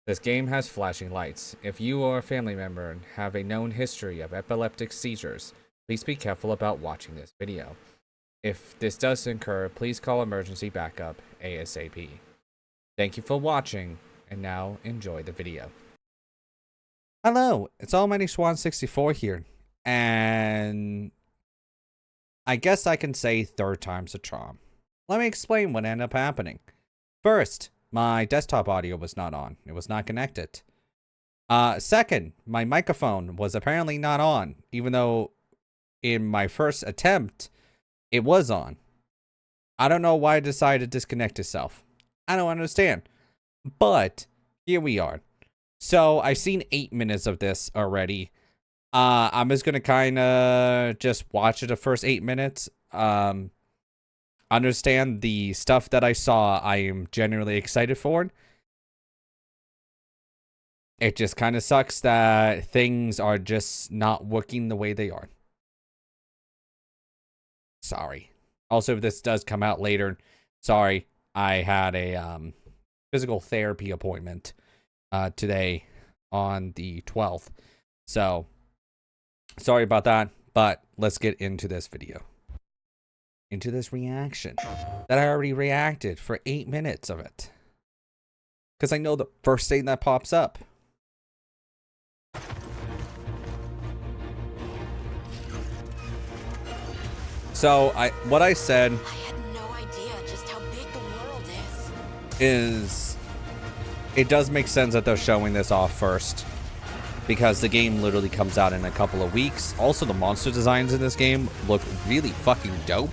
This game has flashing lights. If you or a family member have a known history of epileptic seizures, please be careful about watching this video. If this does occur, please call emergency backup ASAP. Thank you for watching, and now enjoy the video. Hello, it's AlmightySwan64 here, and I guess I can say third time's a charm. Let me explain what ended up happening. First, my desktop audio was not on. It was not connected. Second, my microphone was apparently not on, even though in my first attempt, it was on. I don't know why it decided to disconnect itself. I don't understand. But here we are. So I've seen 8 minutes of this already. I'm just gonna kind of just watch it the first 8 minutes. Understand the stuff that I saw, I am genuinely excited for. It just kind of sucks that things are just not working the way they are. Sorry. Also, if this does come out later, sorry, I had a physical therapy appointment today on the 12th. So, sorry about that, but let's get into this video. Into this reaction that I already reacted for 8 minutes of it. Because I know the first thing that pops up. So what I said I had no idea just how big the world is it does make sense that they're showing this off first, because the game literally comes out in a couple of weeks. Also, the monster designs in this game look really fucking dope.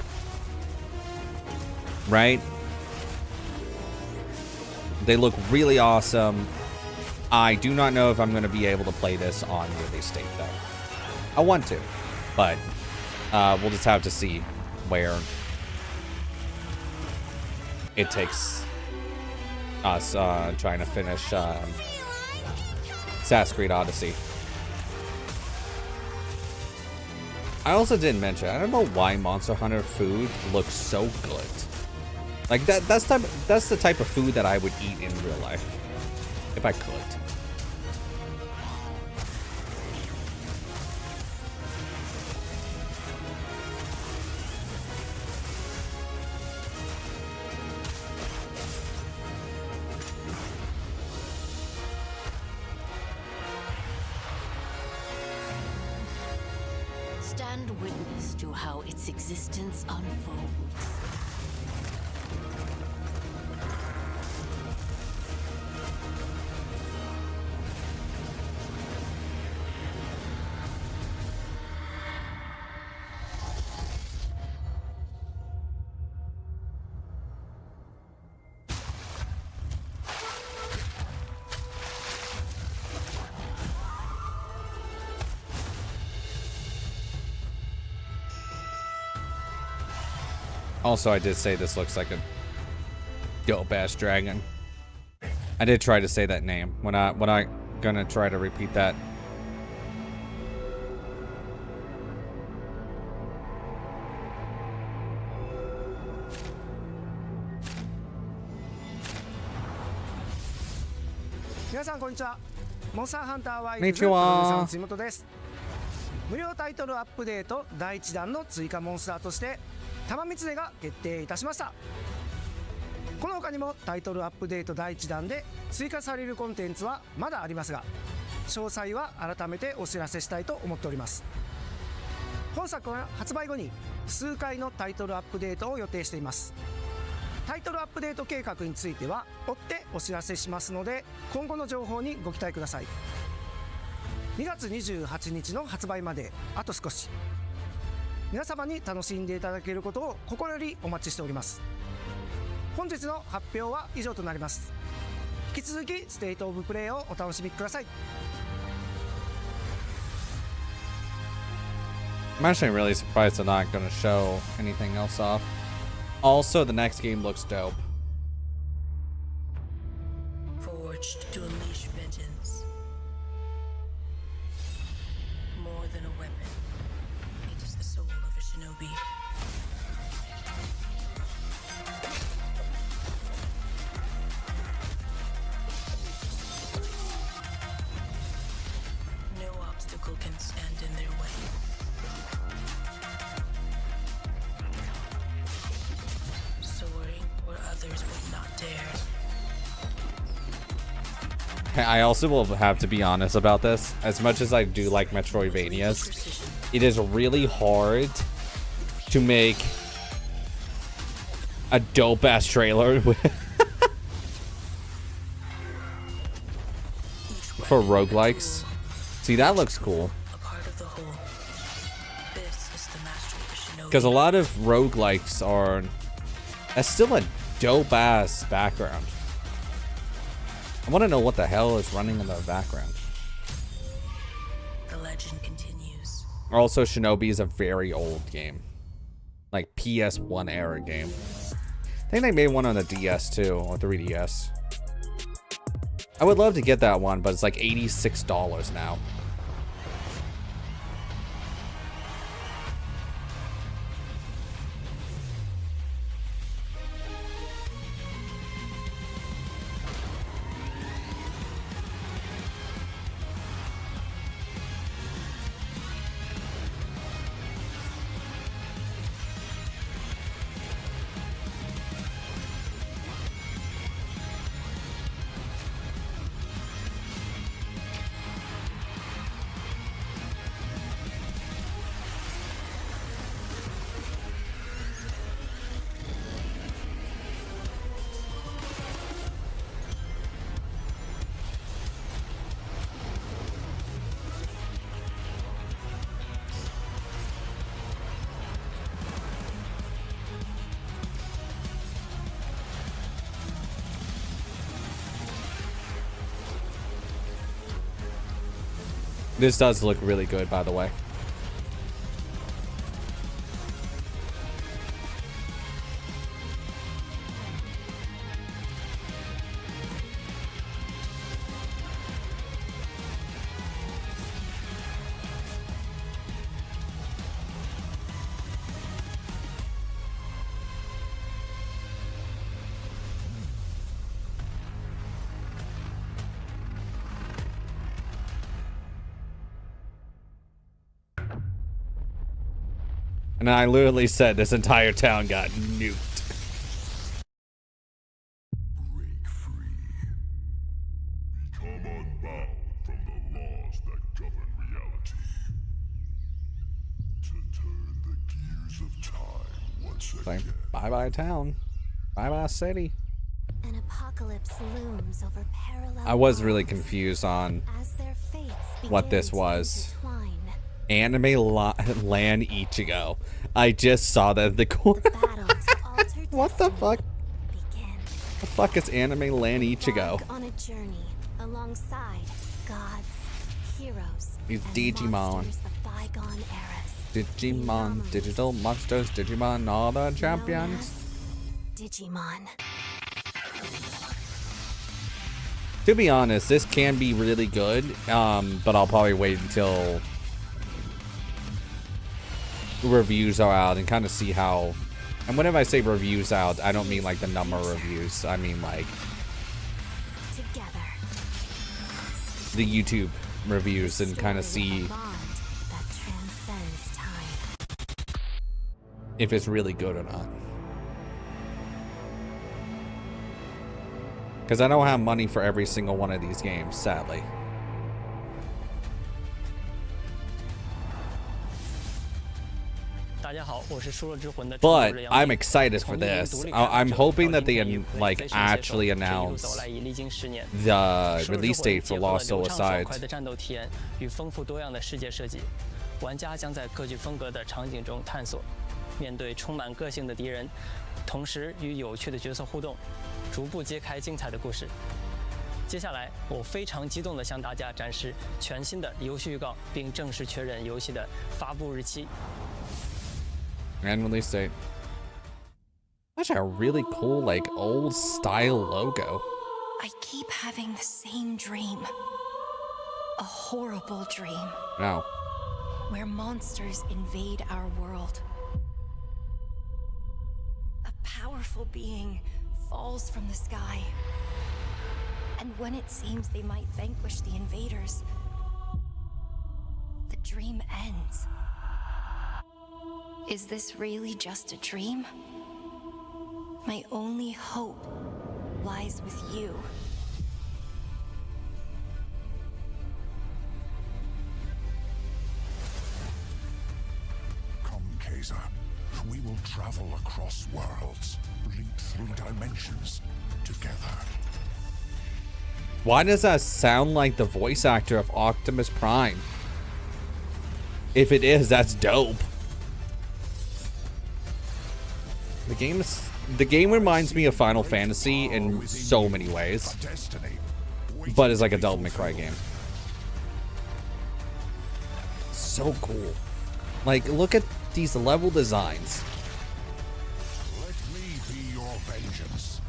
Right? They look really awesome. I do not know if I'm going to be able to play this on release date, though. I want to, but we'll just have to see where it takes us trying to finish Assassin's Creed Odyssey. I also didn't mention, I don't know why Monster Hunter food looks so good. Like that's the type of food that I would eat in real life if I could. Stand witness to how its existence unfolds. Also, I did say this looks like a dope-ass dragon. I did try to say that name. When I gonna try to repeat that. Konnichiwa. 無料タイトルアップデート第1弾の追加モンスターとして玉三つが決定いたしました。この他にもタイトルアップデート第1弾で追加されるコンテンツはまだありますが、詳細は改めてお知らせしたいと思っております。本作は発売後に数回のタイトルアップデートを予定しています。タイトルアップデート計画については追ってお知らせしますので、今後の情報にご期待ください。2月28日の発売まであと少し。皆様に楽しんでいただけることを心よりお待ちしております。本日の発表は以上となります。引き続きステートオブプレイをお楽しみください。I'm actually really surprised they're not gonna show anything else off. Also, the next game looks dope. Forged to unleash vengeance. More than a weapon, it is the soul of a shinobi. I also will have to be honest about this. As much as I do like Metroidvanias, it is really hard to make a dope-ass trailer for roguelikes. See, that looks cool. Because a lot of roguelikes are... That's still a dope-ass background. I want to know what the hell is running in the background. The legend continues. Also, Shinobi is a very old game. Like PS1 era game. I think they made one on the DS too, or 3DS. I would love to get that one, but it's like $86 now. This does look really good, by the way. And I literally said this entire town got nuked. Break free. Become unbound from the laws that govern reality. To turn the gears of time once Like, again. bye-bye town. Bye-bye city. An apocalypse looms over parallel I was really worlds confused on as their fates what this begin to was. intertwine. Lan Ichigo. I just saw that in the corner. The battle to alter What the destiny fuck? begins. The fuck is Anime Lan Ichigo? Embark on a journey alongside gods, heroes, These and Digimon. monsters of bygone eras. Digimon, digital monsters, Digimon, all the champions. Known as Digimon. To be honest, this can be really good, but I'll probably wait until reviews are out and kind of see how. And whenever I say reviews out, I don't mean like the number of reviews. I mean like Together. the YouTube reviews and kind of see Bond that transcends time. if it's really good or not. Because I don't have money for every single one of these games, sadly. But I'm excited for this. I'm hoping that they like actually announce the release date for Lost Suicide. 玩家将在各具风格的场景中探索，面对充满个性的敌人，同时与有趣的角色互动，逐步揭开精彩的故事。接下来，我非常激动地向大家展示全新的游戏预告，并正式确认游戏的发布日期。 And release date. That's a really cool, like, old style logo. I keep having the same dream. A horrible dream. Wow. Where monsters invade our world. A powerful being falls from the sky. And when it seems they might vanquish the invaders, the dream ends. Is this really just a dream? My only hope lies with you. Trailblazer. We will travel across worlds, linked through dimensions, together. Why does that sound like the voice actor of Optimus Prime? If it is, that's dope. The game reminds me of Final Fantasy in so many ways, but it's like a Devil May Cry game. So cool. Like, look at these level designs. Let me be your vengeance.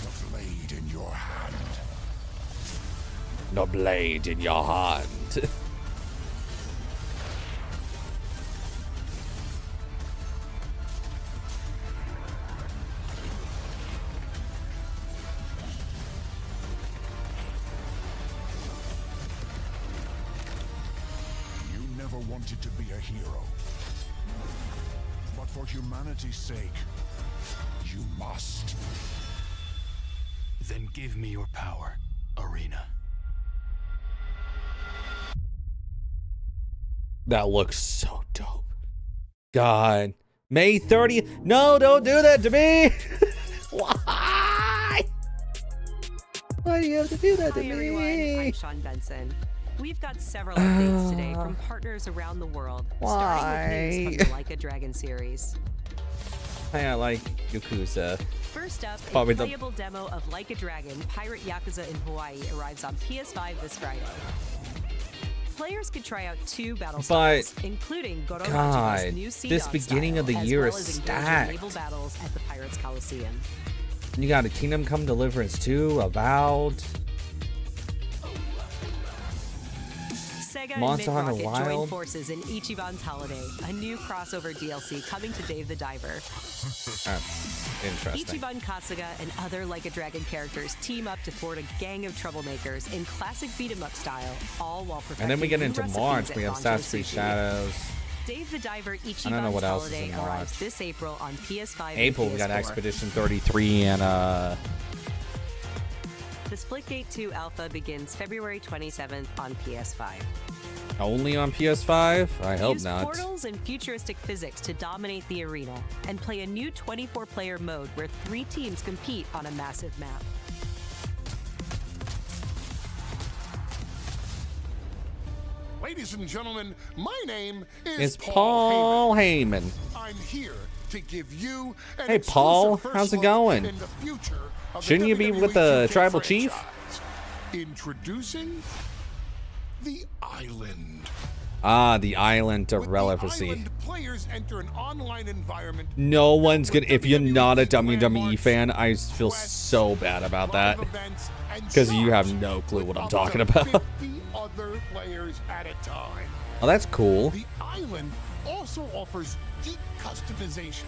The blade in your hand. The blade in your hand. Wanted to be a hero, but for humanity's sake, you must. Then give me your power, Arena. That looks so dope. God. May 30th. No, don't do that to me. Why? Why do you have to do that to Hi, me? everyone. I'm Sean Benson. We've got several updates today from partners around the world, starting with news from the Like a Dragon series. Hey, I like Yakuza. First up, Probably a the- playable demo of Like a Dragon, Pirate Yakuza in Hawaii arrives on PS5 this Friday. Players could try out 2 battle styles, including Goro God, Majima's new Sea this Dog beginning of the style, year as well is as engage in stacked. naval battles at the Pirates Coliseum. You got a Kingdom Come Deliverance 2, Avowed. Sega Monster and Hunter Mid-Rocket join Wild. forces in Ichiban's Holiday, a new crossover DLC coming to Dave the Diver. That's interesting. Ichiban Kasuga and other Like a Dragon characters team up to thwart a gang of troublemakers in classic beat-em-up style, all while perfecting And then we get new into recipes March. at We have Banjo Assassin's Creed Sushi. Shadows. Dave the Diver I don't know what Ichiban's else is Holiday in March. arrives this April on PS5 April, and we got PS4. Expedition 33 and The Splitgate 2 alpha begins February 27th on PS5. only on PS5? I hope Use not. portals and futuristic physics to dominate the arena, and play a new 24-player mode where 3 teams compete on a massive map. Ladies and gentlemen, my name It's is Paul Heyman. I'm here to give you an Hey, Paul, exclusive how's first it look going? in the future of the Shouldn't you be with WWE the 2K tribal chief? franchise. Introducing the Island. Ah, the Island of With the relevancy. Island, players enter an online environment. No one's gonna. If you're not a WWE landmarks, fan, I feel so bad about that. Because you have no clue what I'm talking about. 50 other players at a time. Oh, that's cool. The Island also offers deep customization,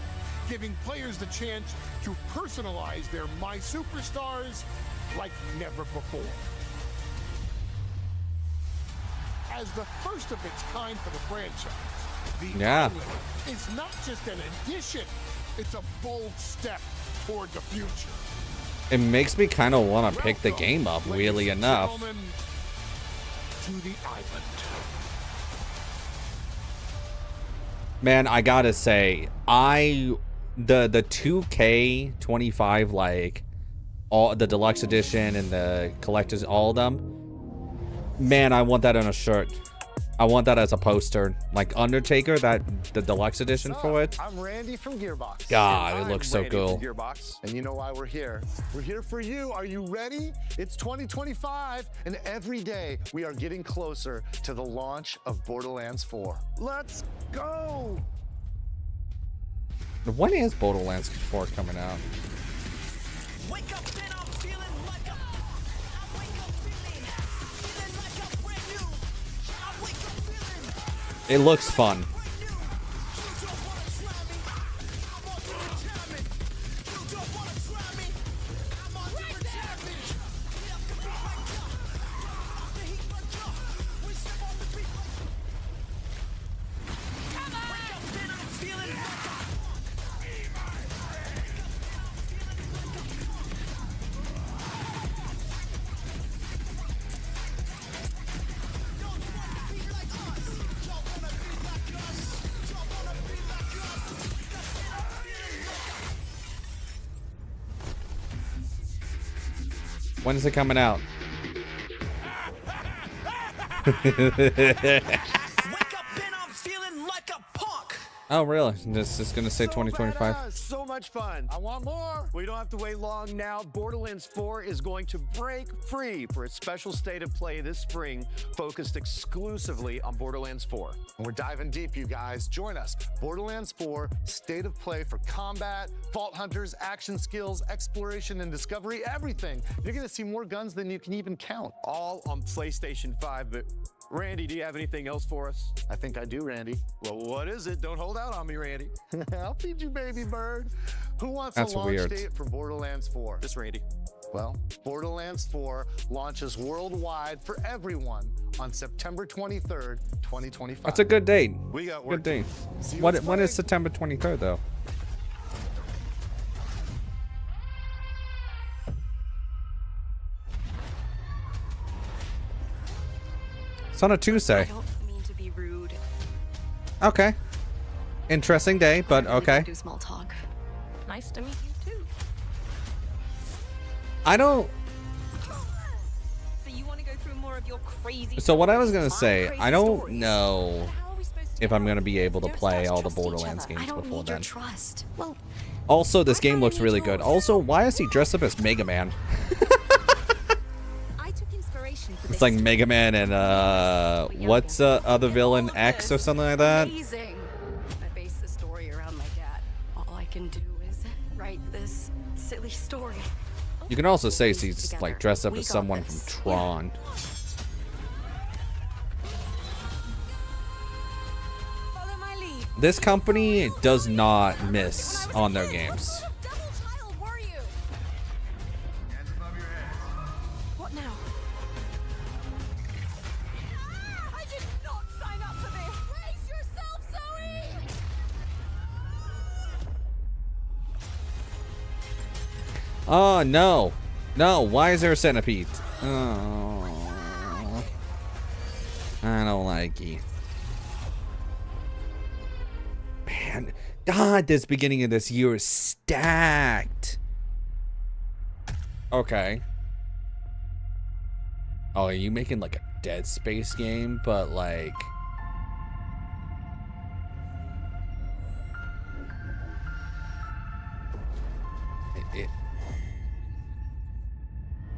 giving players the chance to personalize their My Superstars like never before. As the first of its kind for the franchise, the Island is not just an addition, it's a bold step toward the future. It makes me kind of want to pick the game up, weirdly enough. Gentlemen, to the Island. Man, I gotta say, the 2K25, like all the deluxe edition and the collectors, all of them. Man, I want that on a shirt. I want that as a poster, like Undertaker, the deluxe edition for it. I'm Randy from Gearbox. God, it And looks I'm so Randy cool. from Gearbox, and you know why we're here. We're here for you. Are you ready? It's 2025, and every day we are getting closer to the launch of Borderlands 4. Let's go! When is Borderlands 4 coming out? Wake up and I'm feeling like I wake up feeling like I'm brand new. I wake up feeling It looks fun. brand new. You don't wanna try me. I'm on different timing. You don't wanna try me. I'm on different timing. We up the beat like ya. Off the heat like ya. We step on the beat like Come on. Wake up and I'm feeling like When is it coming out? Oh, really? This is going to say 2025? So much fun. I want more. We don't have to wait long now. Borderlands 4 is going to break free for a special state of play this spring, focused exclusively on Borderlands 4. And we're diving deep, you guys. Join us. Borderlands 4, state of play for combat, vault hunters, action skills, exploration and discovery, everything. You're going to see more guns than you can even count. All on PlayStation 5, but Randy, do you have anything else for us? I think I do, Randy. Well, what is it? Don't hold out on me, Randy. I'll feed you, baby bird. Who wants That's a launch weird. date for Borderlands 4? This Randy. Well, Borderlands 4 launches worldwide for everyone on September 23rd, 2025. That's a good date. We got Good work. date. See you When in is spring. September 23rd, though? It's on a Tuesday. I don't mean to be rude. Okay. Interesting day, but okay. Do small talk. Nice to meet you too. I don't... So you want to go through more of your crazy? So what I was gonna stories? say, My I don't crazy know stories. How are we supposed to if I'm gonna be able to Don't play start all the trust each Borderlands other. games I don't before need your then. trust. Well, Also, this I game don't looks need really yours. good. Also, why is he dressed up as Mega Man? I took inspiration for It's this. like Mega Man and what's other villain, X or something like that? amazing. I base the story around my dad. All I can do is write this silly story. You can also say Piece it he's together. like dressed up We as got someone this. from Tron. Follow my lead. This company does not miss on their games. Double child, were you? What now? I did not sign up for this. Brace yourself, Zoe. Oh, no. No, why is there a centipede? Oh. I don't like it. Man, God, this beginning of this year is stacked. Okay. Oh, are you making like a Dead Space game, but like...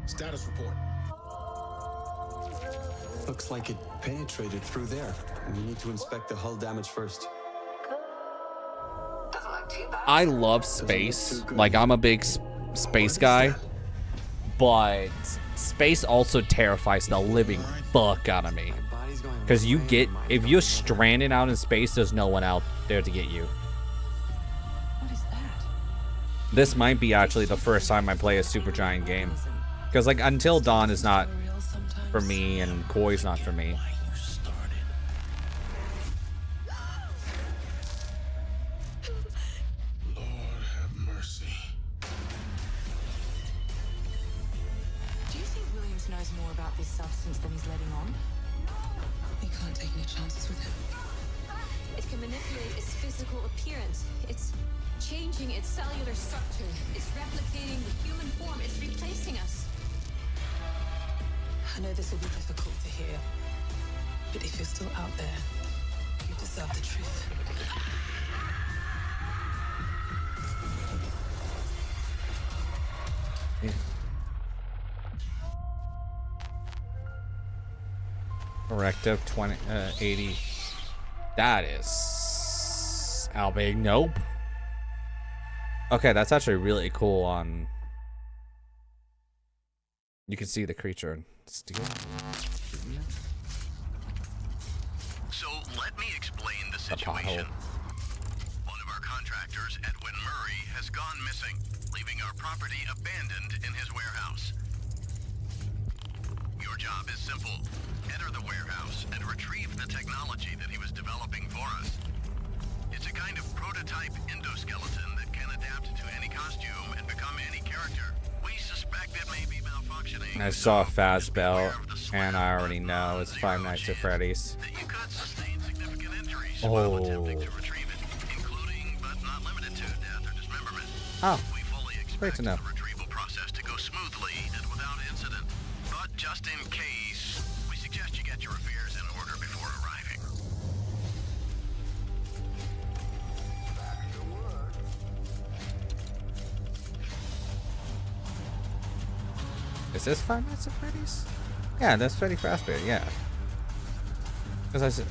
Status report. Looks like it penetrated through there. We need to inspect the hull damage first. I love space. Like, I'm a big space guy. But space also terrifies the living fuck out of me. Because you get... If you're stranded out in space, there's no one out there to get you. What is that? This might be actually the first time I play a Supergiant game. Because, like, Until Dawn is not for me, and Koi's not for me. Lord have mercy. Do you think Williams knows more about this substance than he's letting on? We can't take any chances with him. It can manipulate its physical appearance. It's changing its cellular structure. It's replicating the human form. It's replacing us. I know this will be difficult to hear, but if you're still out there, you deserve the truth. Corrective 80. That is... How big? Nope. Okay, that's actually really cool on... You can see the creature. Steel. So let me explain the situation. One of our contractors, Edwin Murray, has gone missing, leaving our property abandoned in his warehouse. Your job is simple. Enter the warehouse and retrieve the technology that he was developing for us. It's a kind of prototype endoskeleton that can adapt to any costume and become any character. We suspect it may be malfunctioning. I saw Fazbell, and I already know it's Five Nights at Freddy's. Oh. Oh. Great to know. Retrieval process to go smoothly and without Just in case, we suggest you get your affairs in order before arriving. Is this Five Nights at Freddy's? Yeah, that's Freddy Fazbear, yeah. Because I said,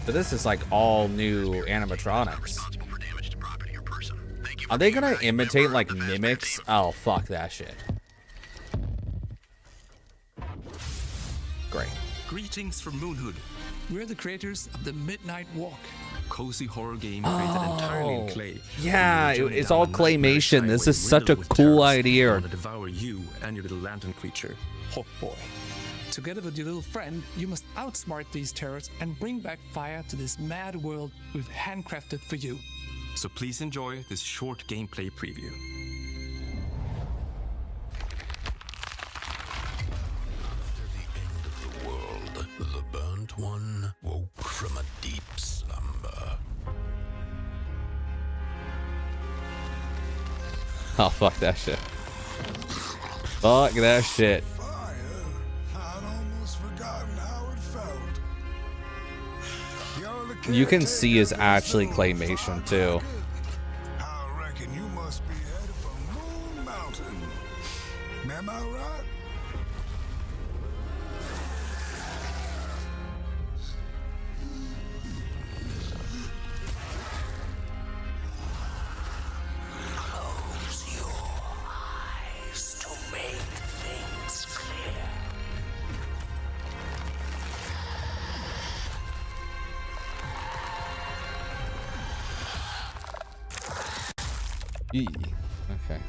but this is like all new animatronics. Are they gonna imitate like mimics? Oh, fuck that shit. Great. Greetings from Moonhood. We're the creators of the Midnight Walk. Cozy horror game Oh, created entirely in clay. yeah, it's all claymation. This is such a cool idea. Want to devour you and your little lantern creature. Oh boy. Together with your little friend, you must outsmart these terrors and bring back fire to this mad world we've handcrafted for you. So please enjoy this short gameplay preview. The world, the burnt one woke from a deep slumber. Oh, fuck that shit. Fuck that shit. You can see is actually claymation too. I reckon you must be headed for Moon Mountain. Am I right? Close your eyes to make things clear. Eee. Okay.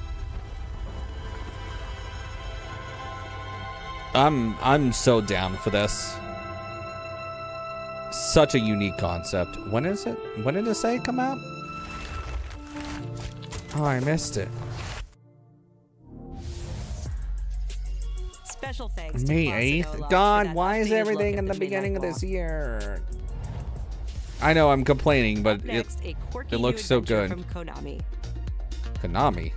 I'm so down for this. Such a unique concept. When is it? When did it say come out? Oh, I missed it. Special thanks to May Clausen 8th? Olaf God, for that why is updated everything look in at the beginning of Midnight this Walk. year? I know I'm complaining, but Up next, a quirky it looks new so adventure good. From Konami. Konami.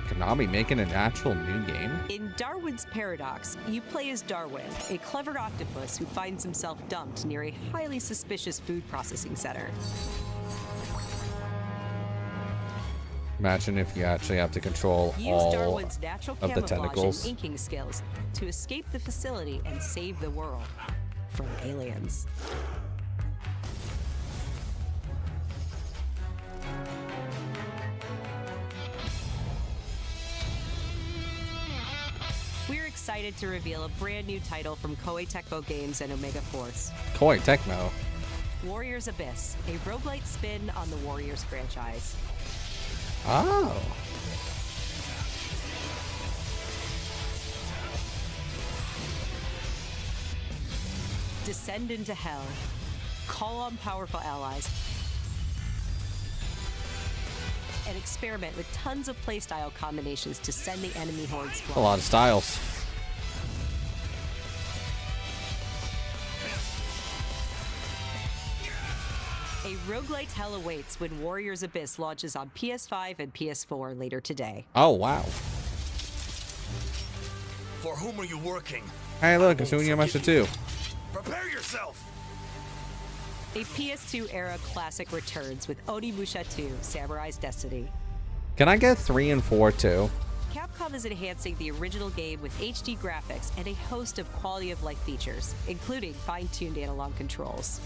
Konami making an actual new game? In Darwin's Paradox, you play as Darwin, a clever octopus who finds himself dumped near a highly suspicious food processing center. Imagine if you actually have to control Use all Darwin's natural of the camouflage tentacles. and inking skills to escape the facility and save the world from aliens. We're excited to reveal a brand new title from Koei Tecmo Games and Omega Force. Koei Tecmo. Warriors Abyss, a roguelite spin on the Warriors franchise. Oh. Descend into hell. Call on powerful allies. And experiment with tons of playstyle combinations to send the enemy hordes A flying. lot of styles. A roguelite hell awaits when Warriors Abyss launches on PS5 and PS4 later today. Oh, wow. For whom are you working? Hey, look, it's Unia Masha too. Prepare yourself! A PS2 era classic returns with Onimusha 2, Samurai's Destiny. Can I get 3 and 4 too? Capcom is enhancing the original game with HD graphics and a host of quality of life features, including fine-tuned analog controls.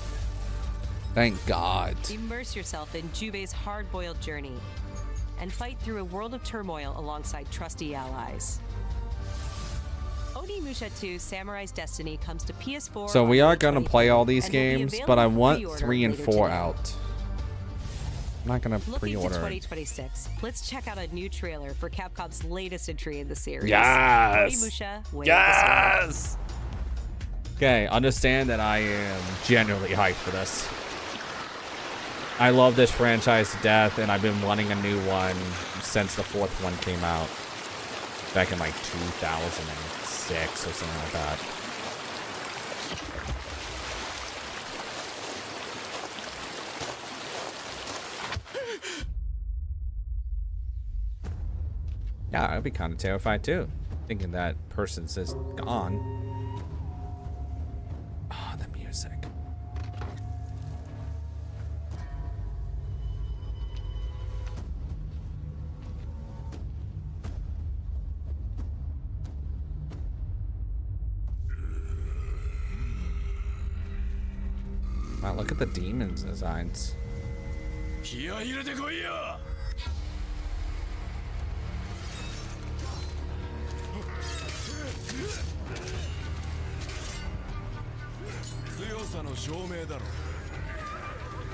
Thank God. Immerse yourself in Jubei's hard-boiled journey and fight through a world of turmoil alongside trusty allies. Onimusha 2 Samurai's Destiny comes to PS4. So we on are May going to 24th play all these and will be games, but I available for want pre-order 3 and later 4 today. out. I'm not going to Looking to pre-order. 2026, let's check out a new trailer for Capcom's latest entry in the series. Yes! Onimusha Way of the Sword. Okay, understand that I am genuinely hyped for this. I love this franchise to death, and I've been wanting a new one since the 4th one came out. Back in like 2006 or something like that. Yeah, I'd be kind of terrified too, thinking that person's just gone. Oh, the music. Wow, look at the demons designs.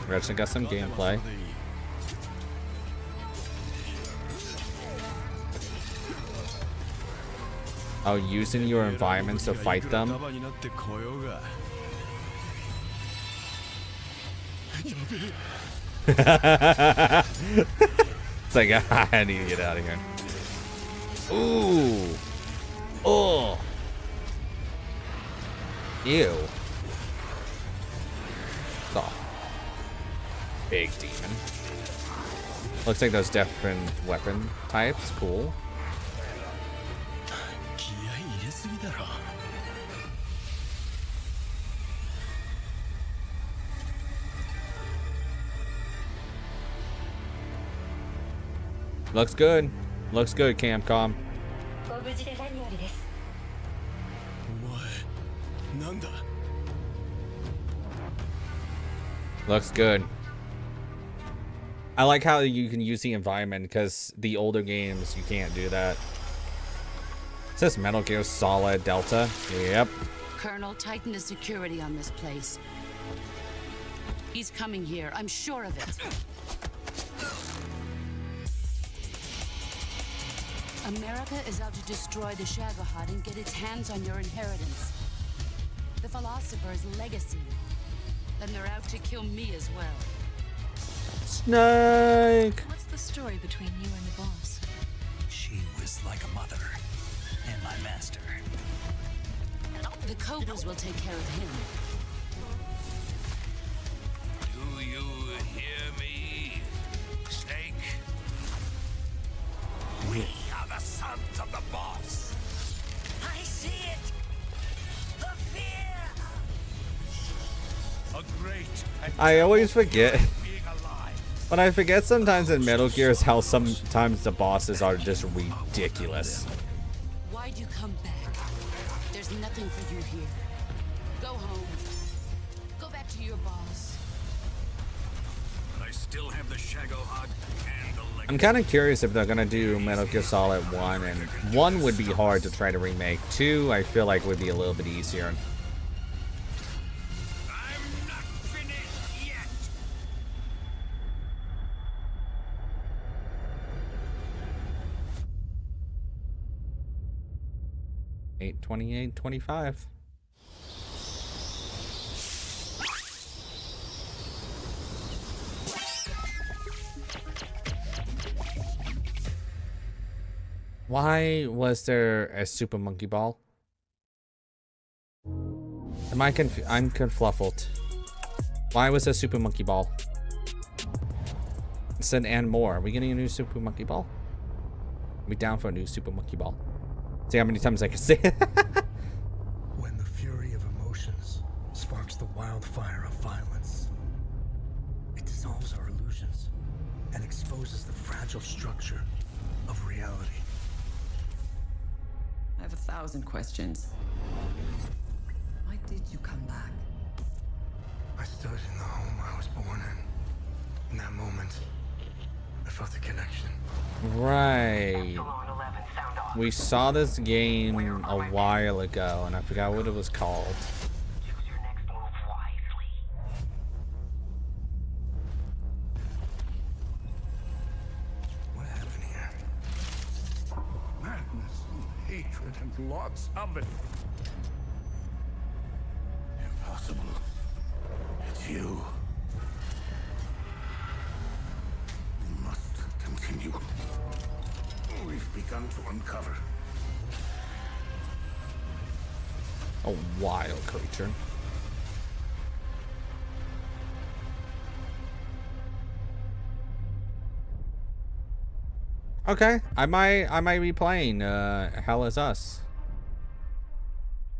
We actually got some gameplay. Oh, using your environments to fight them? It's like, I need to get out of here. Ooh. Oh. Ew. Oh. Big demon. Looks like those different weapon types. Cool. Looks good. Looks good, Camcom. Looks good. I like how you can use the environment because the older games you can't do that. It says Metal Gear Solid Delta. Yep. Colonel, tighten the security on this place. He's coming here, I'm sure of it. America is out to destroy the Shagohod and get its hands on your inheritance. The philosopher's legacy. Then they're out to kill me as well. Snake! What's the story between you and the boss? She was like a mother and my master. The Cobras will take care of him. Do you hear me, Snake? We are the sons of the boss. I see it. The fear. A great. I always forget. But I forget sometimes in Metal Gear is how sometimes the bosses are just ridiculous. Why'd you come back? There's nothing for you here. Go home. Go back to your boss. I still have the Shagohod and the legacy. I'm kind of curious if they're gonna do Metal Gear Solid 1, and 1 would be hard to try to remake. 2, I feel like would be a little bit easier. I'm not finished yet. 8/28/25. Why was there a Super Monkey Ball? I'm confluffled. Why was there Super Monkey Ball? It said and more. Are we getting a new Super Monkey Ball? Are we down for a new Super Monkey Ball? See how many times I can say it. When the fury of emotions sparks the wildfire of violence, it dissolves our illusions and exposes the fragile structure of reality. I have 1,000 questions. Why did you come back? I stood in the home I was born in. In that moment, I felt a connection. Right. We saw this game a while ago, and I forgot what it was called. What happened here? Madness and hatred and lots of it. Impossible. It's you. We must continue. We've begun to uncover. A wild creature. Okay, I might be playing Hell Is Us.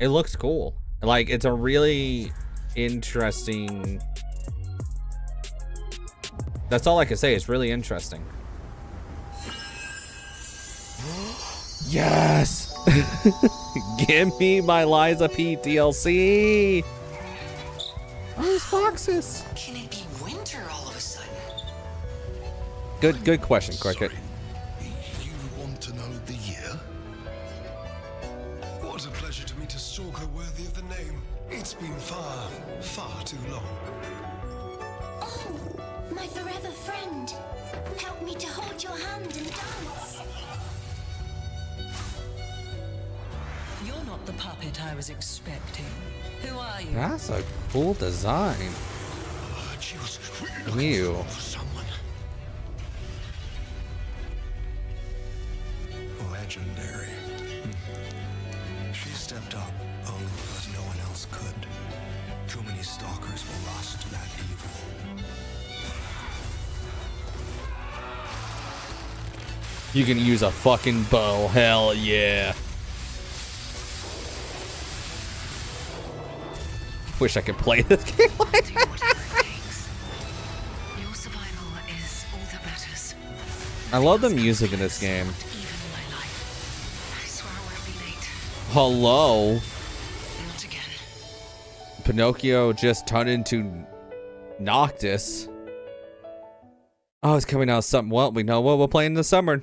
It looks cool. Like, it's a really interesting. That's all I can say. It's really interesting. Yes! Give me my Liza P DLC! Where's foxes? Can it be winter all of a sudden? Good question, Cricket. You want to know the year? What a pleasure to meet a stalker worthy of the name. It's been far, far too long. Oh, my forever friend. Help me to hold your hand and dance. You're not the puppet I was expecting. Who are you? That's a cool design. Ew. Legendary. She stepped up only because no one else could. Too many stalkers were lost to that evil. You can use a fucking bow. Hell yeah. Wish I could play this game like that. Your survival is all that matters. I love the music in this game. I swear I won't be late. Hello. Not again. Pinocchio just turned into Noctis. Oh, it's coming out something. Well, we know what we'll play in the summer.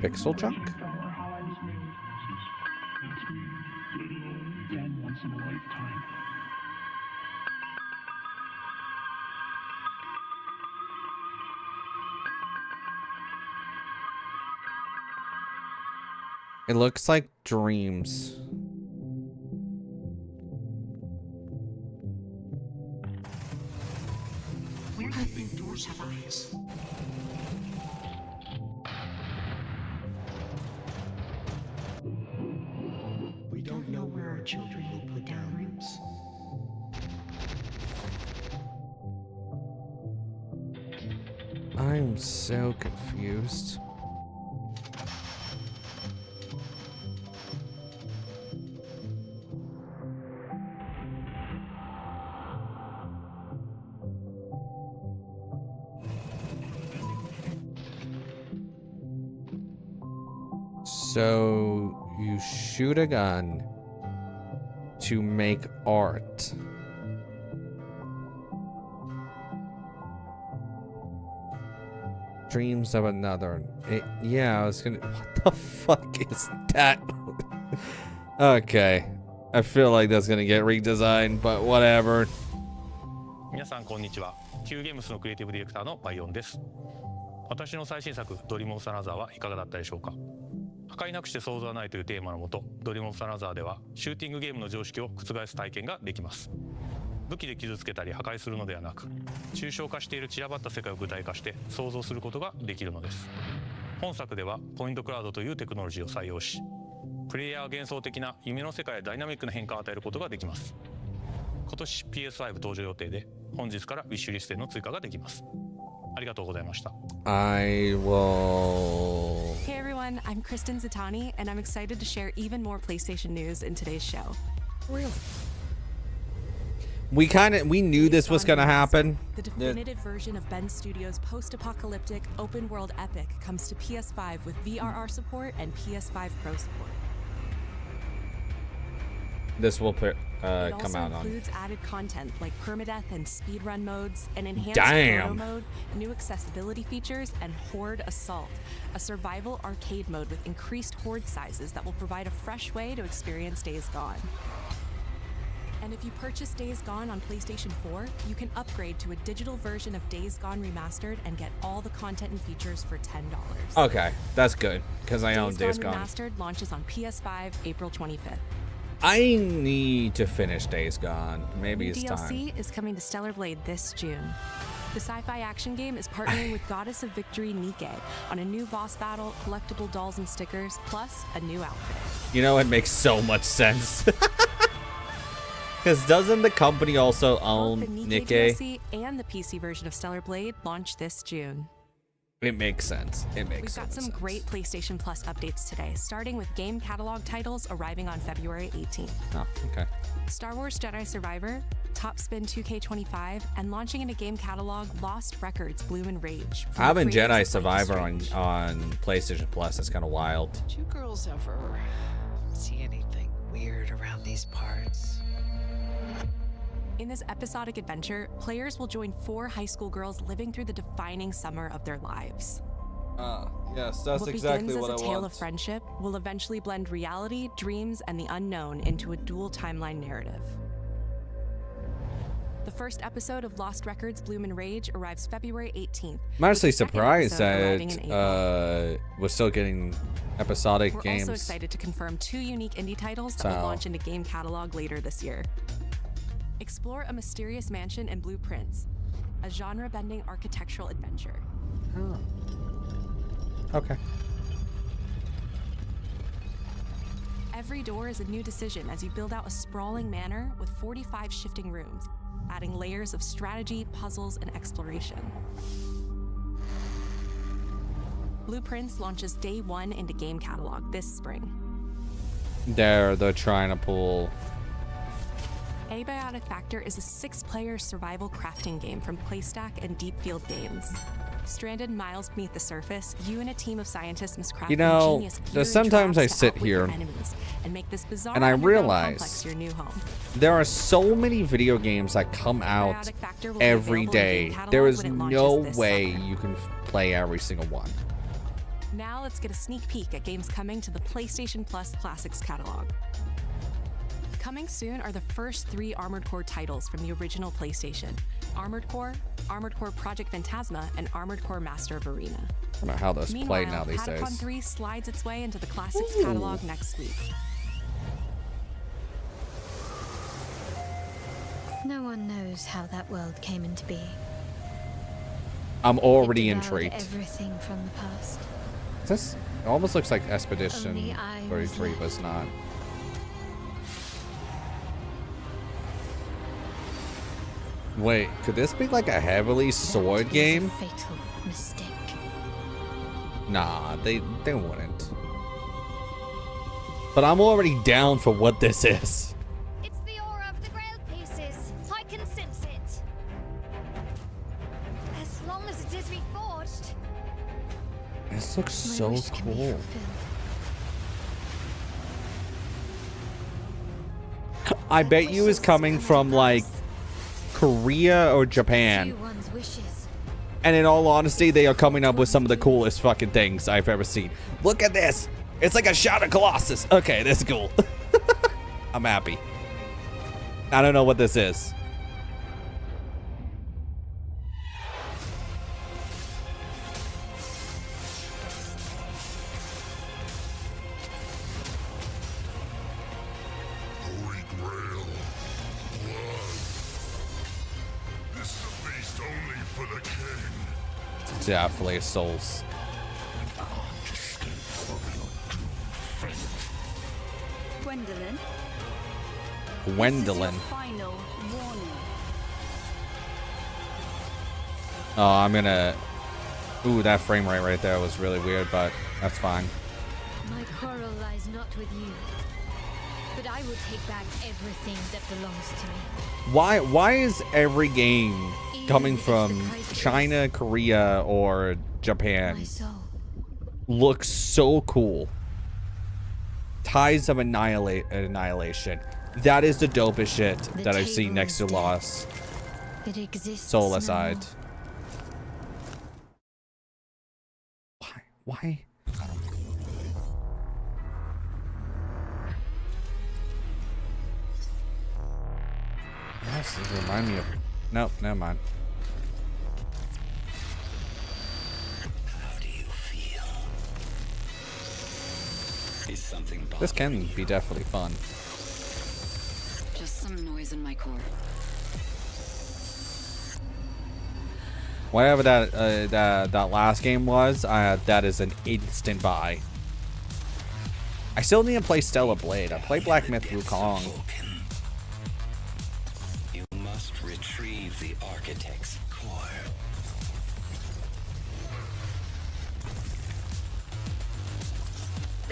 Pixel Junk? It looks like Dreams. Where do you think doors have eyes? We don't know where our children will put down roots. I'm so confused. So you shoot a gun to make art. Dreams of another. Yeah, I was gonna. What the fuck is that? Okay. I feel like that's gonna get redesigned, but whatever. 皆さんこんにちは。Qゲームスのクリエイティブディレクターのバイオンです。私の最新作ドリームオブサナザーはいかがだったでしょうか。破壊なくして想像はないというテーマのもと、ドリームオブサナザーではシューティングゲームの常識を覆す体験ができます。武器で傷つけたり破壊するのではなく、抽象化している散らばった世界を具体化して想像することができるのです。本作ではポイントクラウドというテクノロジーを採用し、プレイヤーは幻想的な夢の世界やダイナミックな変化を与えることができます。今年 PS5 登場予定で、本日からウィッシュリストへの追加ができます。ありがとうございました。I will. Hey everyone, I'm Kristen Zatani, and I'm excited to share even more PlayStation news in today's show. Really? We knew this was gonna happen. The definitive version of Ben Studio's post-apocalyptic open-world epic comes to PS5 with VRR support and PS5 Pro support. This will come out It also on. includes added content like permadeath and speedrun modes, an enhanced Damn. photo mode, new accessibility features, and Horde Assault, a survival arcade mode with increased horde sizes that will provide a fresh way to experience Days Gone. And if you purchase Days Gone on PlayStation 4, you can upgrade to a digital version of Days Gone Remastered and get all the content and features for $10. Okay, that's good because I own Days Gone. Remastered launches on PS5 April 25th. I need to finish Days Gone. Maybe it's time. DLC is coming to Stellar Blade this June. The sci-fi action game is partnering with Goddess of Victory Nike on a new boss battle, collectible dolls and stickers, plus a new outfit. You know, it makes so much sense. Because doesn't the company also own The Nikkei Nikkei? DLC and the PC version of Stellar Blade launch this June. It makes sense. It makes We've got sense. some great PlayStation Plus updates today, starting with game catalog titles arriving on February 18th. Oh, okay. Star Wars Jedi Survivor, Top Spin 2K25, and launching in a game catalog, Lost Records Bloom and Rage. from the Having creators Jedi of Survivor Life is on PlayStation Plus is kind of wild. Did you girls ever see anything weird around these parts? In this episodic adventure, players will join 4 high school girls living through the defining summer of their lives. Yes, that's What exactly begins what as I a tale want. of friendship will eventually blend reality, dreams, and the unknown into a dual timeline narrative. The first episode of Lost Records Bloom and Rage arrives February 18th. I'm actually with the second surprised episode arriving in April. that we're still getting episodic We're games. also excited to confirm 2 unique indie titles that So- will launch into game catalog later this year. Explore a mysterious mansion and blueprints, a genre-bending architectural adventure. Okay. Every door is a new decision as you build out a sprawling manor with 45 shifting rooms, adding layers of strategy, puzzles, and exploration. Blueprints launches day 1 into game catalog this spring. They're trying to pull. Abiotic Factor is a 6-player survival crafting game from Playstack and Deep Field Games. Stranded miles beneath the surface, you and a team of scientists must craft You know, ingenious gear there's and sometimes I traps to sit outwit your here enemies and make this bizarre and I underground realize complex your new home. there are so many video games that come out Abiotic Factor will be every available in day. game catalog There is when it no launches this way summer. you can play every single one. Now let's get a sneak peek at games coming to the PlayStation Plus Classics catalog. Coming soon are the first 3 Armored Core titles from the original PlayStation: Armored Core Project Phantasma, and Armored Core Master of Arena. I don't know how those play now these Patacon days. 3 slides its way into the Classics catalog next week. No one knows how that world came into being. I'm already It devoured intrigued. everything from the past. This almost looks like Expedition Only I 33, but it's not. Wait, could this be like a heavily sword game? Fatal mistake. Nah, they wouldn't. But I'm already down for what this is. It's the aura of the Grail pieces. I can sense it. As long as it is reforged. This looks so cool. I bet you it's coming from like Korea or Japan. One's wishes. And in all honesty, they are coming up with some of the coolest fucking things I've ever seen. Look at this. It's like a shot of Colossus. Okay, that's cool. I'm happy. I don't know what this is. Holy Grail. Blood. This is a feast only for the king. Definitely souls. Gwendolyn. Gwendolyn. Final warning. Oh, I'm gonna... Ooh, that frame rate right there was really weird, but that's fine. My quarrel lies not with you, but I will take back everything that belongs to me. Why is every game coming from China, Korea, or Japan My soul. looks so cool? Ties of Annihilation. That is the dopest shit that I've seen next to Lost It exists. Soul no aside. more. Why? Yes, this remind me of... Nope, never mind. Is something This can be definitely fun. just some noise in my core. Whatever that last game was, that is an instant buy. I still need to play Stellar Blade. I played Black Myth Wukong.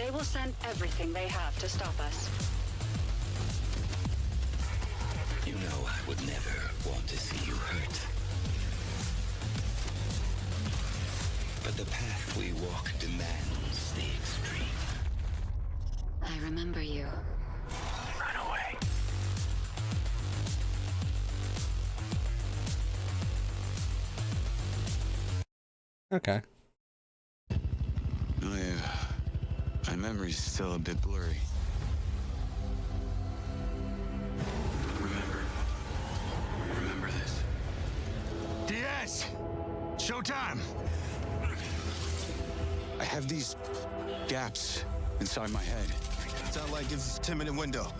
They will send everything they have to stop us. You know I would never want to see you hurt. But the path we walk demands the extreme. I remember you. Run away. Okay. My memory's still a bit blurry. Remember this. Diaz! Showtime! I have these gaps inside my head. Sound like gives us a 10-minute window.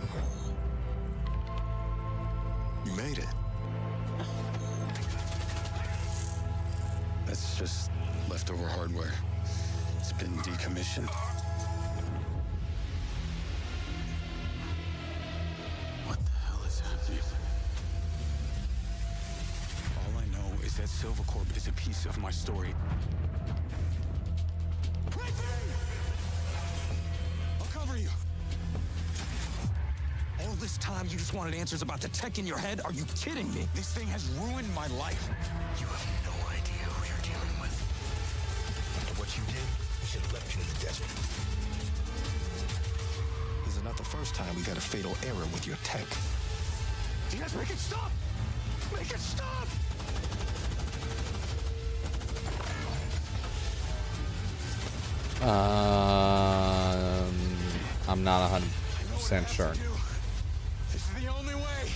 You made it. That's just leftover hardware. It's been decommissioned. What the hell is happening? All I know is that Silvercorp is a piece of my story. I'll cover you. All this time you just wanted answers about the tech in your head? Are you kidding me? This thing has ruined my life. You have no idea who you're dealing with. After what you did, we should have left you in the desert. This is not the first time we got a fatal error with your tech. Diaz, make it stop! Make it stop! I'm not 100% sure. This is the only way.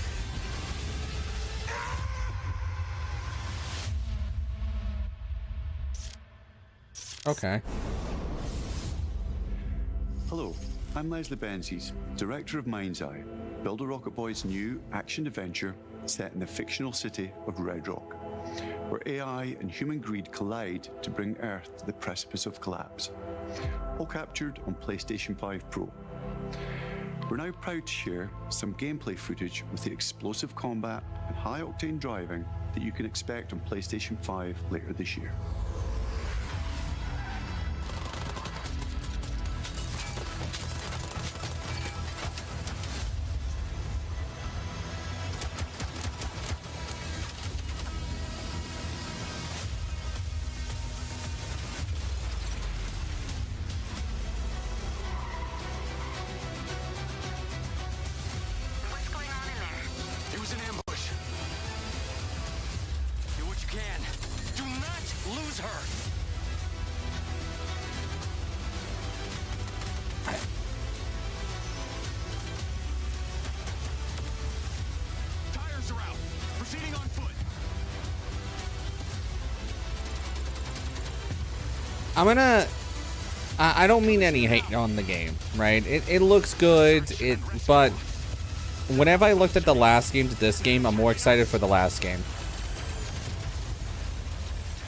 Okay. Hello, I'm Leslie Benzies, director of Mind's Eye, Builder Rocket Boy's new action-adventure set in the fictional city of Red Rock, where AI and human greed collide to bring Earth to the precipice of collapse. All captured on PlayStation 5 Pro. We're now proud to share some gameplay footage with the explosive combat and high-octane driving that you can expect on PlayStation 5 later this year. I don't mean any hate on the game, right? It looks good, but whenever I looked at the last game to this game, I'm more excited for the last game.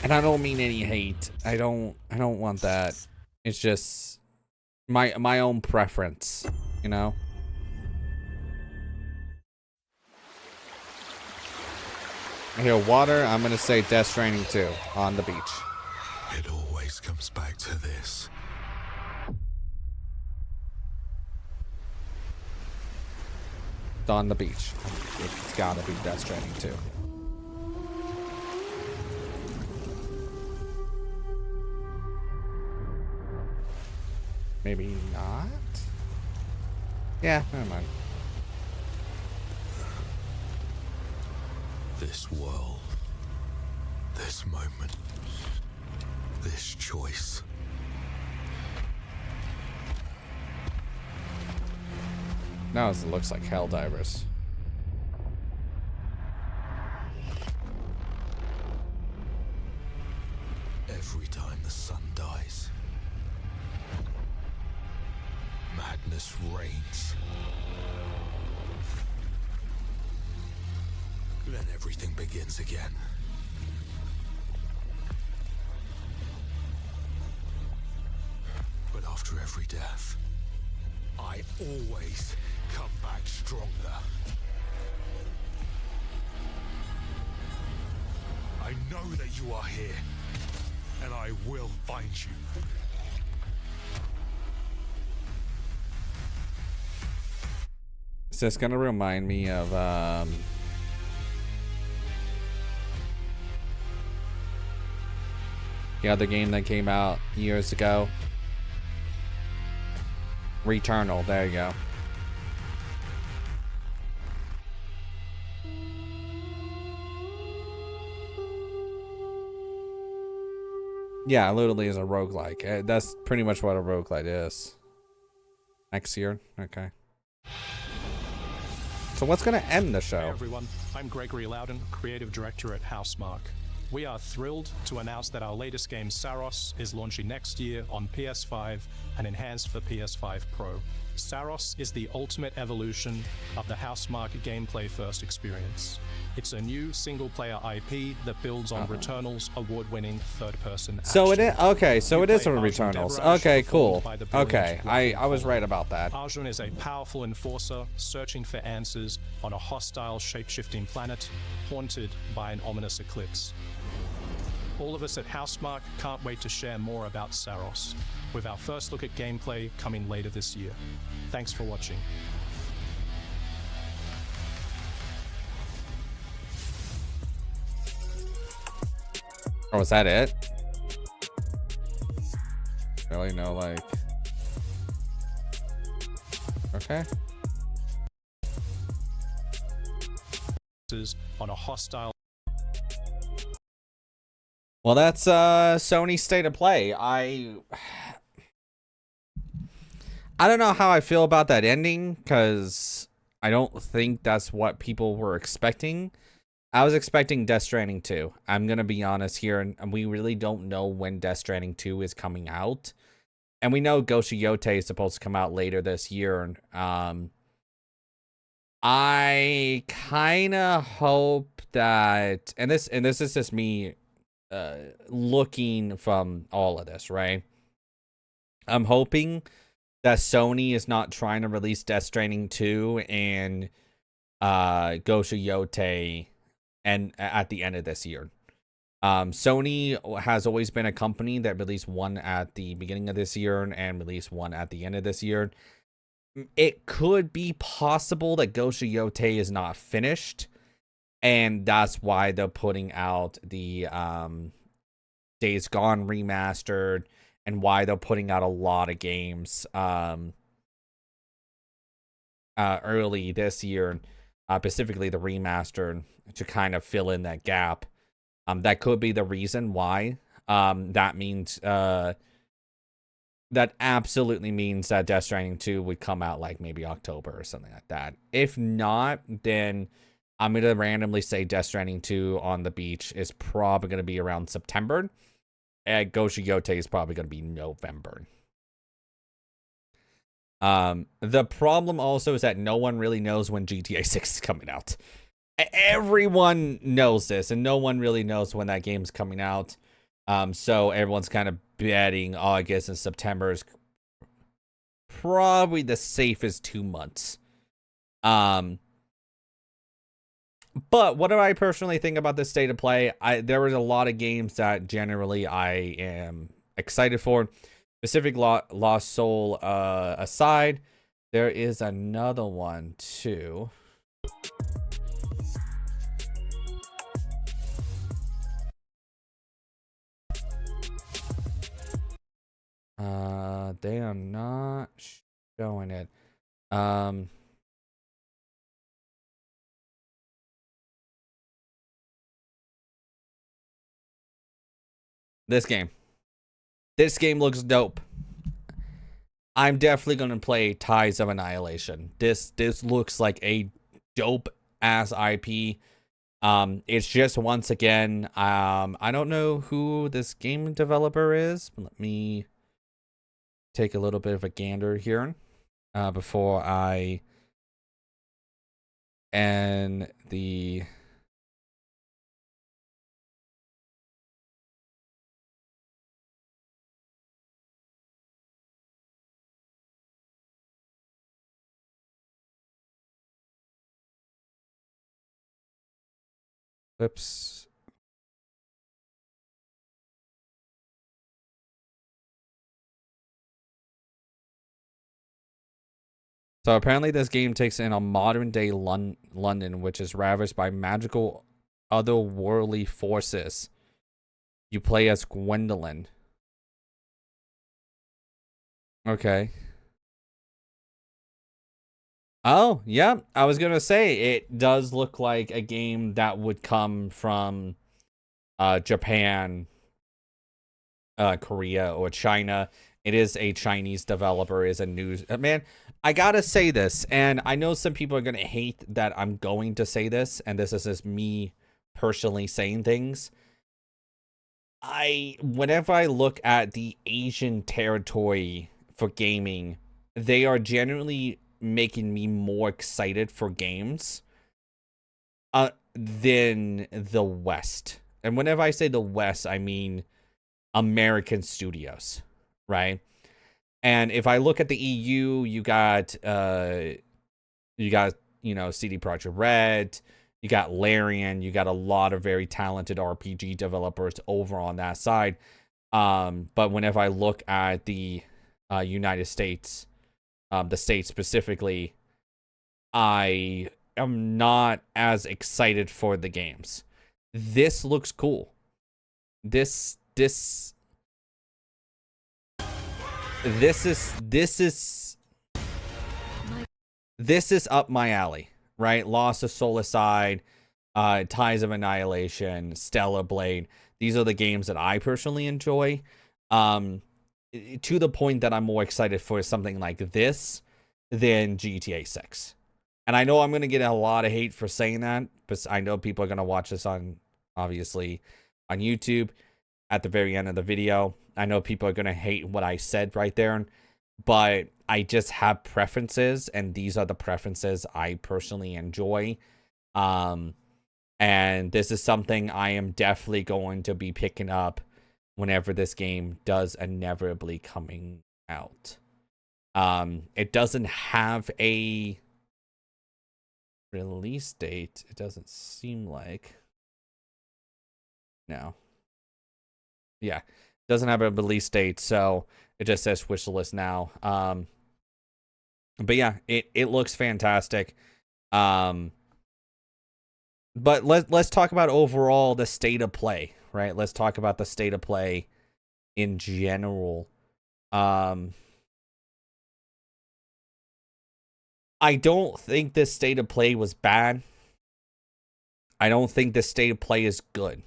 And I don't mean any hate. I don't want that. It's just my own preference, you know? I hear water, I'm gonna say Death Stranding 2 on the beach. It always comes back to this. On the beach. It's gotta be Death Stranding 2. Maybe not? Yeah, never mind. This world, this moment, this choice. Now it looks like Helldivers. Every time the sun dies, madness reigns. Then everything begins again. But after every death, I always come back stronger. I know that you are here, and I will find you. It's just gonna remind me of the other game that came out years ago. Returnal, there you go. Yeah, literally is a roguelike. That's pretty much what a roguelike is. Next year? Okay. So what's going to end the show? Hey everyone, I'm Gregory Loudon, Creative Director at Housemarque. We are thrilled to announce that our latest game, Saros, is launching next year on PS5 and enhanced for PS5 Pro. Saros is the ultimate evolution of the Housemarque gameplay first experience. It's a new single-player IP that builds on Returnal's award-winning third-person action. So it is okay. So it is from Returnals. Okay, cool. Okay, I was right about that. Arjun is a powerful enforcer searching for answers on a hostile, shape-shifting planet haunted by an ominous eclipse. All of us at Housemarque can't wait to share more about Saros, with our first look at gameplay coming later this year. Thanks for watching. Oh, is that it? Really? No, like... Okay. On a hostile... Well, that's Sony's state of play. I don't know how I feel about that ending, because I don't think that's what people were expecting. I was expecting Death Stranding 2. I'm going to be honest here, and we really don't know when Death Stranding 2 is coming out. And we know Ghost of Yotei is supposed to come out later this year. I kind of hope that, and this is just me looking from all of this, right? I'm hoping that Sony is not trying to release Death Stranding 2 and Ghost of Yotei and at the end of this year. Sony has always been a company that released one at the beginning of this year and released one at the end of this year. It could be possible that Ghost of Yotei is not finished, and that's why they're putting out the Days Gone remastered, and why they're putting out a lot of games early this year, specifically the remastered, to kind of fill in that gap. That could be the reason why. That means that absolutely means that Death Stranding 2 would come out like maybe October or something like that. If not, then I'm going to randomly say Death Stranding 2 on the beach is probably going to be around September. And Ghost of Yotei is probably going to be November. The problem also is that no one really knows when GTA 6 is coming out. Everyone knows this, and no one really knows when that game's coming out. So everyone's kind of betting August and September is probably the safest 2 months. But what do I personally think about this state of play? There was a lot of games that generally I am excited for. Specific Lost Soul aside, there is another one too. They are not showing it. This game looks dope. I'm definitely gonna play Ties of Annihilation. This looks like a dope ass IP. It's just, once again, I don't know who this game developer is. Let me take a little bit of a gander here before I end the whoops. So apparently this game takes in a modern day London, which is ravaged by magical otherworldly forces. You play as Gwendolyn. Okay. Oh, yeah. I was going to say, it does look like a game that would come from Japan, Korea, or China. It is a Chinese developer, is a news... Man, I gotta say this, and I know some people are going to hate that I'm going to say this, and this is just me personally saying things. Whenever I look at the Asian territory for gaming, they are generally making me more excited for games than the West. And whenever I say the West, I mean American studios, right? And if I look at the EU, you got CD Projekt Red, you got Larian, you got a lot of very talented RPG developers over on that side. But whenever I look at the United States, the States specifically, I am not as excited for the games. This looks cool. This is up my alley, right? Lost of Soul Aside, Ties of Annihilation, Stellar Blade. These are the games that I personally enjoy. To the point that I'm more excited for something like this than GTA 6. And I know I'm going to get a lot of hate for saying that, but I know people are going to watch this obviously on YouTube at the very end of the video. I know people are going to hate what I said right there, but I just have preferences, and these are the preferences I personally enjoy. And this is something I am definitely going to be picking up whenever this game does inevitably coming out. It doesn't have a release date. It doesn't seem like. No. Yeah. Doesn't have a release date, so it just says wish list now. But yeah, it looks fantastic. But let's talk about overall the state of play, right? Let's talk about the state of play in general. I don't think this state of play was bad. I don't think this state of play is good.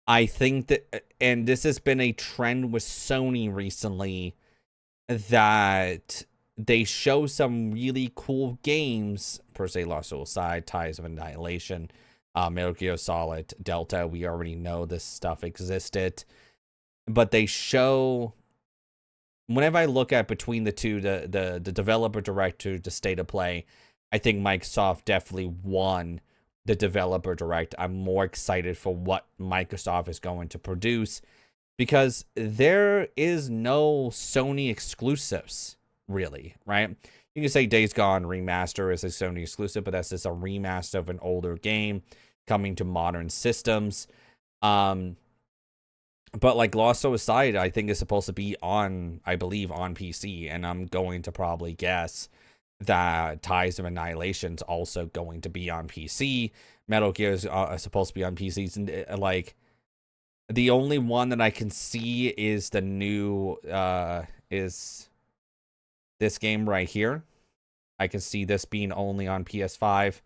I think that, and this has been a trend with Sony recently, that they show some really cool games, per se Lost Soul Aside, Ties of Annihilation, Metal Gear Solid, Delta. We already know this stuff existed. But they show, whenever I look at between the two, the developer director, the state of play, I think Microsoft definitely won the developer direct. I'm more excited for what Microsoft is going to produce, because there is no Sony exclusives, really, right? You can say Days Gone Remaster is a Sony exclusive, but that's just a remaster of an older game coming to modern systems. But like Lost Soul Aside, I think is supposed to be on, I believe, on PC, and I'm going to probably guess that Ties of Annihilation is also going to be on PC. Metal Gear is supposed to be on PCs, and like the only one that I can see is the new is this game right here. I can see this being only on PS5,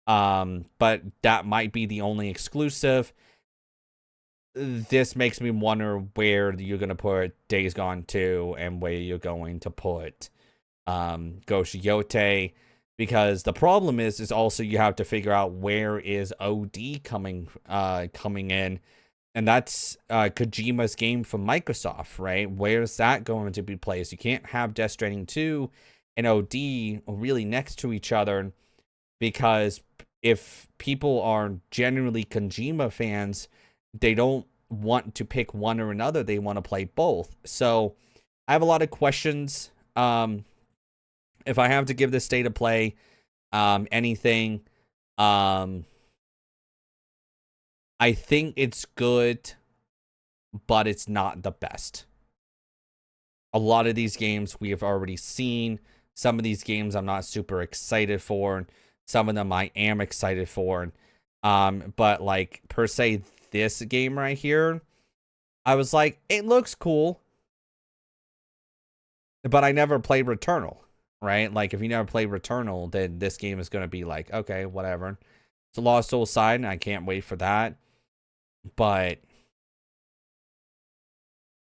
but that might be the only exclusive. This makes me wonder where you're gonna put Days Gone 2 and where you're going to put Ghost Yote, because the problem is also you have to figure out where is OD coming in, and that's Kojima's game from Microsoft, right? Where's that going to be placed? You can't have Death Stranding 2 and OD really next to each other, because if people are generally Kojima fans, they don't want to pick one or another. They want to play both. So I have a lot of questions. If I have to give this state of play anything, I think it's good, but it's not the best. A lot of these games we have already seen. Some of these games I'm not super excited for. Some of them I am excited for. But like per se, this game right here, I was like, it looks cool. But I never played Returnal, right? Like if you never played Returnal, then this game is going to be like, okay, whatever. It's a Lost Soul side, and I can't wait for that. But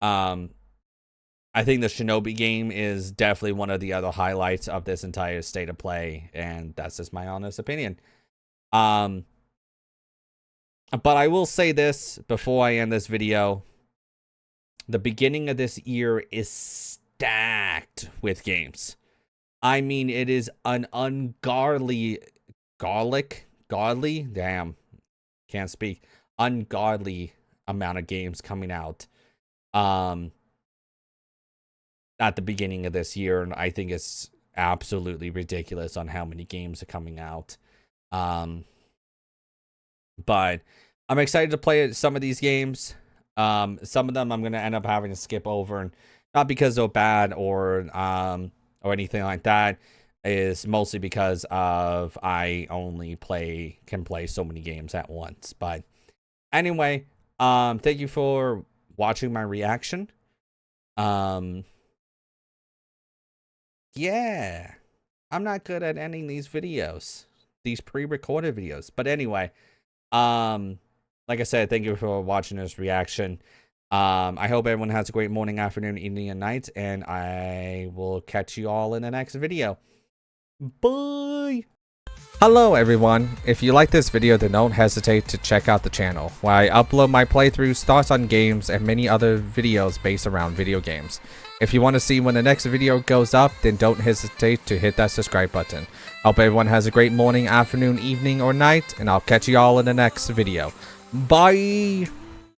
I think the Shinobi game is definitely one of the other highlights of this entire state of play, and that's just my honest opinion. But I will say this before I end this video. The beginning of this year is stacked with games. I mean, it is an ungodly, damn, can't speak, ungodly amount of games coming out. At the beginning of this year, and I think it's absolutely ridiculous on how many games are coming out. But I'm excited to play some of these games. Some of them I'm going to end up having to skip over, and not because they're bad or anything like that. Is mostly because of I only can play so many games at once. But anyway, thank you for watching my reaction. Yeah, I'm not good at ending these videos, these pre-recorded videos. But anyway, like I said, thank you for watching this reaction. I hope everyone has a great morning, afternoon, evening, and night, and I will catch you all in the next video. Bye. Hello everyone. If you like this video, then don't hesitate to check out the channel, where I upload my playthroughs, thoughts on games, and many other videos based around video games. If you want to see when the next video goes up, then don't hesitate to hit that subscribe button. Hope everyone has a great morning, afternoon, evening, or night, and I'll catch you all in the next video. Bye!